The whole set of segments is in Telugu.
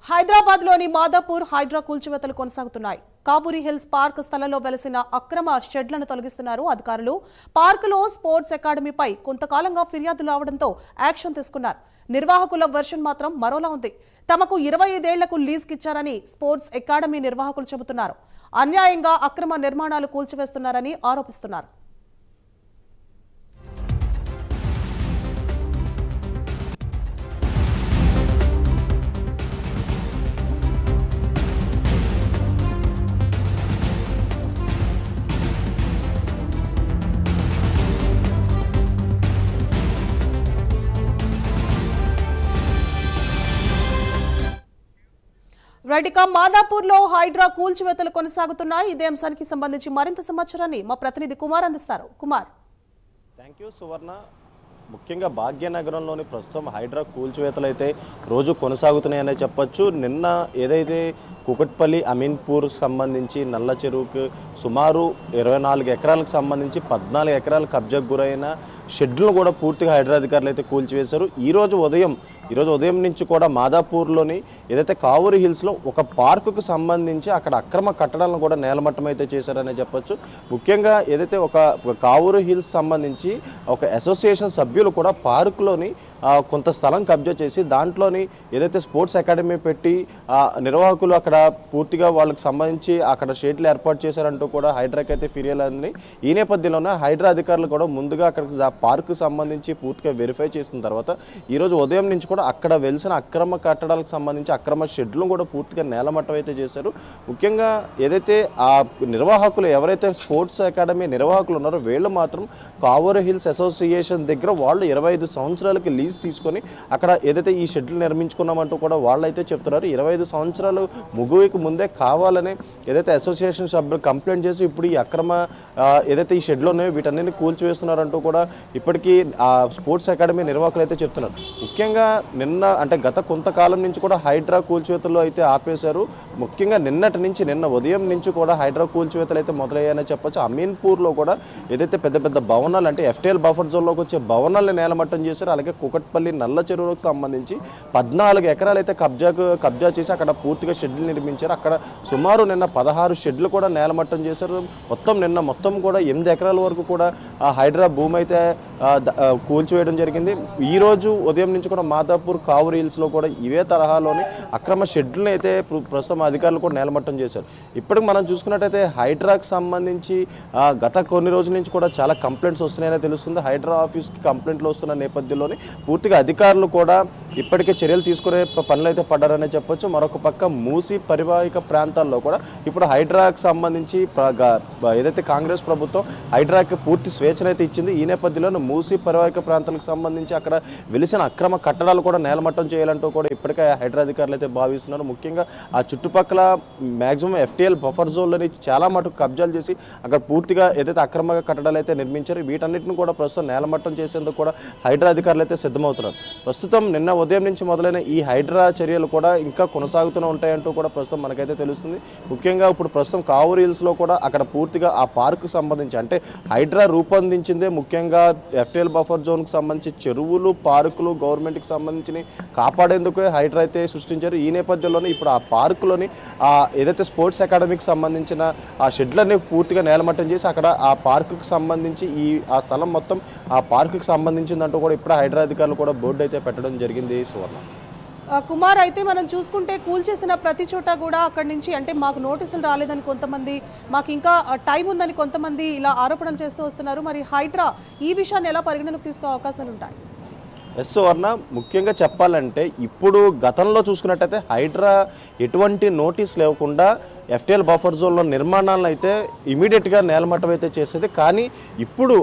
హైదరాబాద్లోని మాదాపూర్ హైడ్రా కూల్చివేతలు కొనసాగుతున్నాయి. కావూరి హిల్స్ పార్క్ స్థలంలో వెలసిన అక్రమ షెడ్లను తొలగిస్తున్నారు అధికారులు. పార్కులో స్పోర్ట్స్ అకాడమీపై కొంతకాలంగా ఫిర్యాదులు రావడంతో యాక్షన్ తీసుకున్నారు. నిర్వాహకుల వెర్షన్ మాత్రం మరోలా ఉంది. తమకు 25 ఏళ్లకు లీజ్కిచ్చారని స్పోర్ట్స్ అకాడమీ నిర్వాహకులు చెబుతున్నారు. అన్యాయంగా అక్రమ నిర్మాణాలు కూల్చివేస్తున్నారని ఆరోపిస్తున్నారు. రైటికా మాదాపూర్లో హైడ్రా కూల్చివేతలు కొనసాగుతున్నాయి. ఇదే అంశానికి సంబంధించి మరింత సమాచారాన్ని మా ప్రతినిధి కుమార్ అందిస్తారు. కుమార్. థ్యాంక్ యూ సువర్ణ. ముఖ్యంగా భాగ్యనగరంలోని ప్రస్తుతం హైడ్రా కూల్చివేతలు అయితే రోజు కొనసాగుతున్నాయనే చెప్పొచ్చు. నిన్న ఏదైతే కుకట్పల్లి అమీన్పూర్ సంబంధించి నల్ల చెరువుకు సుమారు 24 ఎకరాలకు సంబంధించి 14 ఎకరాల కబ్జాకు గురైన షెడ్లను కూడా పూర్తిగా హైడ్రా అధికారులు అయితే కూల్చివేశారు. ఈరోజు ఉదయం నుంచి కూడా మాదాపూర్లోని ఏదైతే కావూరి హిల్స్లో ఒక పార్కుకు సంబంధించి అక్కడ అక్రమ కట్టడాలను కూడా నేలమట్టం అయితే చేశారనే చెప్పొచ్చు. ముఖ్యంగా ఏదైతే ఒక కావూరి హిల్స్ సంబంధించి ఒక అసోసియేషన్ సభ్యులు కూడా పార్కులోని కొంత స్థలం కబ్జా చేసి దాంట్లోని ఏదైతే స్పోర్ట్స్ అకాడమీ పెట్టి నిర్వాహకులు అక్కడ పూర్తిగా వాళ్ళకి సంబంధించి అక్కడ షెడ్లు ఏర్పాటు చేశారంటూ కూడా హైడ్రాకి అయితే ఫిర్యాదు అంది. ఈ నేపథ్యంలోనే హైడ్రా అధికారులు కూడా ముందుగా అక్కడ పార్కు సంబంధించి పూర్తిగా వెరిఫై చేసిన తర్వాత ఈరోజు ఉదయం నుంచి కూడా అక్కడ వెలిసిన అక్రమ కట్టడాలకు సంబంధించి అక్రమ షెడ్లను కూడా పూర్తిగా నేలమట్టం అయితే చేశారు. ముఖ్యంగా ఏదైతే ఆ నిర్వాహకులు ఎవరైతే స్పోర్ట్స్ అకాడమీ నిర్వాహకులు ఉన్నారో వీళ్ళు మాత్రం కావూరి హిల్స్ అసోసియేషన్ దగ్గర వాళ్ళు 25 సంవత్సరాలకి లీజ్ తీసుకొని అక్కడ ఏదైతే ఈ షెడ్లు నిర్మించుకున్నామంటూ కూడా వాళ్ళైతే చెప్తున్నారు. 25 సంవత్సరాలు ముగువుకి ముందే కావాలని ఏదైతే అసోసియేషన్ సభ్యులు కంప్లైంట్ చేసి ఇప్పుడు ఈ అక్రమ ఏదైతే ఈ షెడ్లు ఉన్నాయో వీటన్నిటిని కూల్చివేస్తున్నారంటూ కూడా ఇప్పటికీ ఆ స్పోర్ట్స్ అకాడమీ నిర్వాహకులు అయితే చెప్తున్నారు. ముఖ్యంగా నిన్న అంటే గత కొంతకాలం నుంచి కూడా హైడ్రా కూల్చివేతలు అయితే ఆపేశారు. ముఖ్యంగా నిన్న ఉదయం నుంచి కూడా హైడ్రా కూల్చివేతలు అయితే మొదలయ్యాయని చెప్పొచ్చు. అమీన్పూర్లో కూడా ఏదైతే పెద్ద పెద్ద భవనాలు అంటే ఎఫ్టీఎల్ బఫర్ జోన్లోకి వచ్చే భవనాలను నేలమట్టం చేశారు. అలాగే కుకట్పల్లి నల్ల చెరువులకు సంబంధించి 14 ఎకరాలు అయితే కబ్జా చేసి అక్కడ పూర్తిగా షెడ్లు నిర్మించారు. అక్కడ సుమారు నిన్న 16 షెడ్లు కూడా నేలమట్టం చేశారు. మొత్తం కూడా 8 ఎకరాల వరకు కూడా హైడ్రా భూమి అయితే కూల్చివేయడం జరిగింది. ఈరోజు ఉదయం నుంచి కూడా మాదాపూర్ కావూరి హిల్స్లో కూడా ఇవే తరహాలోని అక్రమ షెడ్లను అయితే ప్రస్తుతం అధికారులు కూడా నేలమట్టం చేశారు. ఇప్పటికి మనం చూసుకున్నట్టయితే హైడ్రాకి సంబంధించి గత కొన్ని రోజుల నుంచి కూడా చాలా కంప్లైంట్స్ వస్తున్నాయని తెలుస్తుంది. హైడ్రా ఆఫీస్కి కంప్లైంట్లు వస్తున్న నేపథ్యంలోని పూర్తిగా అధికారులు కూడా ఇప్పటికే చర్యలు తీసుకునే పనులు అయితే పడ్డారనే చెప్పొచ్చు. మరొక పక్క మూసీ పరివాహిక ప్రాంతాల్లో కూడా ఇప్పుడు హైడ్రాకి సంబంధించి ఏదైతే కాంగ్రెస్ ప్రభుత్వం హైడ్రాకి పూర్తి స్వేచ్ఛనైతే ఇచ్చింది. ఈ నేపథ్యంలో మూసీ పరివాహిక ప్రాంతాలకు సంబంధించి అక్కడ వెలిసిన అక్రమ కట్టడాలు కూడా నేలమట్టం చేయాలంటూ కూడా ఇప్పటికే హైడ్రా అధికారులు అయితే భావిస్తున్నారు. ముఖ్యంగా ఆ చుట్టుపక్కల మ్యాక్సిమం ఎఫ్టీఎల్ బఫర్ జోన్లని చాలా మటుకు కబ్జాలు చేసి అక్కడ పూర్తిగా ఏదైతే అక్రమ కట్టడాలు అయితే నిర్మించారో వీటన్నిటిని కూడా ప్రస్తుతం నేలమట్టం చేసేందుకు కూడా హైడ్రా అధికారులు అయితే సిద్ధమవుతున్నారు. ప్రస్తుతం నిన్న ఉదయం నుంచి మొదలైన ఈ హైడ్రా చర్యలు కూడా ఇంకా కొనసాగుతూనే ఉంటాయంటూ కూడా ప్రస్తుతం మనకైతే తెలుస్తుంది. ముఖ్యంగా ఇప్పుడు ప్రస్తుతం కావూరి హిల్స్లో కూడా అక్కడ పూర్తిగా ఆ పార్కు సంబంధించి అంటే హైడ్రా రూపొందించిందే ముఖ్యంగా ఎఫ్టీఎల్ బఫర్ జోన్కి సంబంధించి చెరువులు పార్కులు గవర్నమెంట్కి సంబంధించి కాపాడేందుకే హైడ్రా అయితే సృష్టించారు. ఈ నేపథ్యంలోనే ఇప్పుడు ఆ పార్కులోని ఏదైతే స్పోర్ట్స్ అకాడమీకి సంబంధించిన ఆ షెడ్లన్నీ పూర్తిగా నేలమట్టం చేసి అక్కడ ఆ పార్కుకి సంబంధించి ఆ స్థలం మొత్తం ఆ పార్కుకి సంబంధించిందంటూ కూడా ఇప్పుడు హైడ్రా అధికారులు కూడా బోర్డు అయితే పెట్టడం జరిగింది. సువర్ణ. కుమార్, అయితే మనం చూసుకుంటే కూల్చేసిన ప్రతి చోట కూడా అక్కడి నుంచి అంటే మాకు నోటీసులు రాలేదని కొంతమంది, మాకు ఇంకా టైం ఉందని కొంతమంది ఇలా ఆరోపణలు చేస్తూ వస్తున్నారు. మరి హైడ్రా ఈ విషయాన్ని ఎలా పరిగణనకు తీసుకునే అవకాశాలు ఉంటాయి? ఎస్ సువర్ణ, ముఖ్యంగా చెప్పాలంటే ఇప్పుడు గతంలో చూసుకున్నట్టయితే హైడ్రా ఎటువంటి నోటీస్ లేకుండా ఎఫ్టీఎల్ బఫర్ జోన్లో నిర్మాణాలను అయితే ఇమీడియట్గా నేలమట్టం అయితే చేసేది. కానీ ఇప్పుడు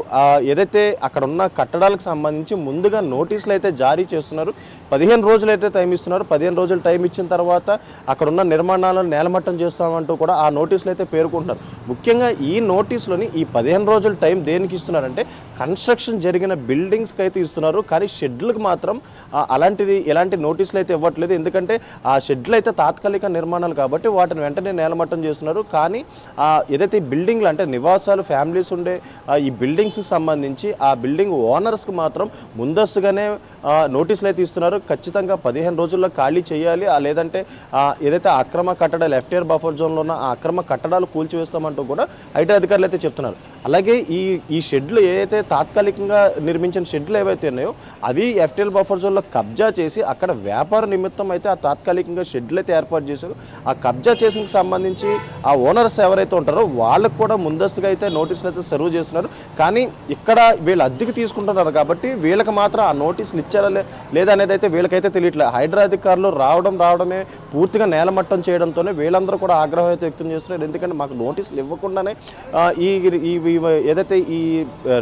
ఏదైతే అక్కడ ఉన్న కట్టడాలకు సంబంధించి ముందుగా నోటీసులు అయితే జారీ చేస్తున్నారు. 15 రోజులు అయితే టైం ఇస్తున్నారు. 15 రోజులు టైం ఇచ్చిన తర్వాత అక్కడ ఉన్న నిర్మాణాలను నేలమట్టం చేస్తామంటూ కూడా ఆ నోటీసులు అయితే పేర్కొంటున్నారు. ముఖ్యంగా ఈ నోటీసులోని ఈ 15 రోజుల టైం దేనికి ఇస్తున్నారంటే కన్స్ట్రక్షన్ జరిగిన బిల్డింగ్స్కి అయితే ఇస్తున్నారు. కానీ షెడ్లకు మాత్రం ఎలాంటి నోటీసులు అయితే ఇవ్వట్లేదు. ఎందుకంటే ఆ షెడ్లు అయితే తాత్కాలిక నిర్మాణాలు కాబట్టి వాటిని వెంటనే నేలమట్టం చేస్తున్నారు. కానీ ఏదైతే బిల్డింగ్లు అంటే నివాసాలు ఫ్యామిలీస్ ఉండే ఈ బిల్డింగ్స్కి సంబంధించి ఆ బిల్డింగ్ ఓనర్స్కి మాత్రం ముందస్తుగానే నోటీసులు అయితే ఇస్తున్నారు. ఖచ్చితంగా 15 రోజుల్లో ఖాళీ చేయాలి, లేదంటే ఏదైతే అక్రమ కట్టడాలు ఎఫ్టీఆర్ బఫర్ జోన్లో ఉన్న ఆ అక్రమ కట్టడాలు కూల్చివేస్తామంటూ కూడా హైడ్రా అధికారులు అయితే చెప్తున్నారు. అలాగే ఈ షెడ్లు ఏదైతే తాత్కాలికంగా నిర్మించిన షెడ్లు ఏవైతే ఉన్నాయో అవి ఎఫ్టీఆర్ బఫర్ జోన్లో కబ్జా చేసి అక్కడ వ్యాపార నిమిత్తం అయితే ఆ తాత్కాలికంగా షెడ్లు అయితే ఏర్పాటు చేశారు. ఆ కబ్జా చేసిన సంబంధించి ఆ ఓనర్స్ ఎవరైతే ఉంటారో వాళ్ళకు కూడా ముందస్తుగా అయితే నోటీసులు అయితే సర్వ్ చేస్తున్నారు. కానీ ఇక్కడ వీళ్ళు అద్దెకి తీసుకుంటున్నారు కాబట్టి వీళ్ళకి మాత్రం ఆ నోటీసులు ఇచ్చారా లేదా అనేది అయితే వీళ్ళకైతే తెలియట్లేదు. హైడ్రా అధికారులు రావడమే పూర్తిగా నేలమట్టం చేయడంతోనే వీళ్ళందరూ కూడా ఆగ్రహం అయితే వ్యక్తం చేస్తున్నారు. ఎందుకంటే మాకు నోటీసులు ఇవ్వకుండానే ఏదైతే ఈ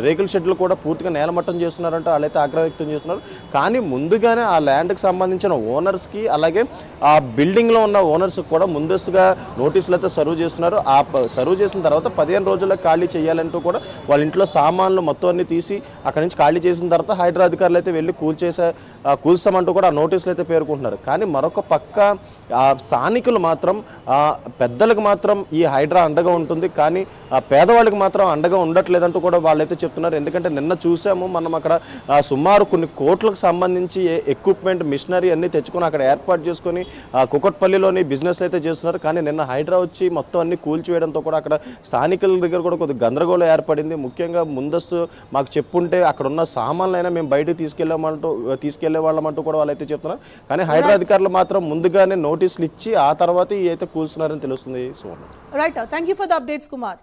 రేకుల షెడ్లు కూడా పూర్తిగా నేలమట్టం చేస్తున్నారంటే వాళ్ళైతే ఆగ్రహం వ్యక్తం చేస్తున్నారు. కానీ ముందుగానే ఆ ల్యాండ్కి సంబంధించిన ఓనర్స్కి అలాగే ఆ బిల్డింగ్లో ఉన్న ఓనర్స్కి కూడా ముందస్తుగా నోటీసులు అయితే సర్వ్ చేస్తున్నారు. ఆ సర్వ్ చేసిన తర్వాత 15 రోజుల్లో ఖాళీ చేయాలంటూ కూడా వాళ్ళ ఇంట్లో సామాన్లు మొత్తం అన్ని తీసి అక్కడి నుంచి ఖాళీ చేసిన తర్వాత హైడ్రా అధికారులు అయితే వెళ్ళి కూల్స్తామంటూ కూడా ఆ నోటీసులు అయితే పేర్కొంటున్నారు. కానీ మరొక పక్క స్థానికులు మాత్రం పెద్దలకు మాత్రం ఈ హైడ్రా అండగా ఉంటుంది, కానీ పేదవాళ్ళకి మాత్రం అండగా ఉండట్లేదంటూ కూడా వాళ్ళైతే చెప్తున్నారు. ఎందుకంటే నిన్న చూసాము మనం అక్కడ సుమారు కొన్ని కోట్లకు సంబంధించి ఎక్విప్మెంట్ మిషనరీ అన్ని తెచ్చుకొని అక్కడ ఏర్పాటు చేసుకొని కుకట్పల్లిలోని బిజినెస్ అయితే చేస్తున్నారు. కానీ నిన్న హైడ్రా వచ్చి మొత్తం అన్ని కూల్చివేయడంతో కూడా అక్కడ స్థానికుల దగ్గర కూడా కొద్దిగా గందరగోళం ఏర్పడింది. ముఖ్యంగా ముందస్తు మాకు చెప్పుంటే అక్కడ ఉన్న సామాన్లైనా మేము బయటకు తీసుకెళ్లే వాళ్ళమంటూ కూడా వాళ్ళైతే చెప్తున్నారు. కానీ హైడ్రా అధికారులు మాత్రం ముందుగానే నోటీసులు ఇచ్చి ఆ తర్వాత అయితే కూల్చున్నారని తెలుస్తుంది. Right, thank you for the updates Kumar.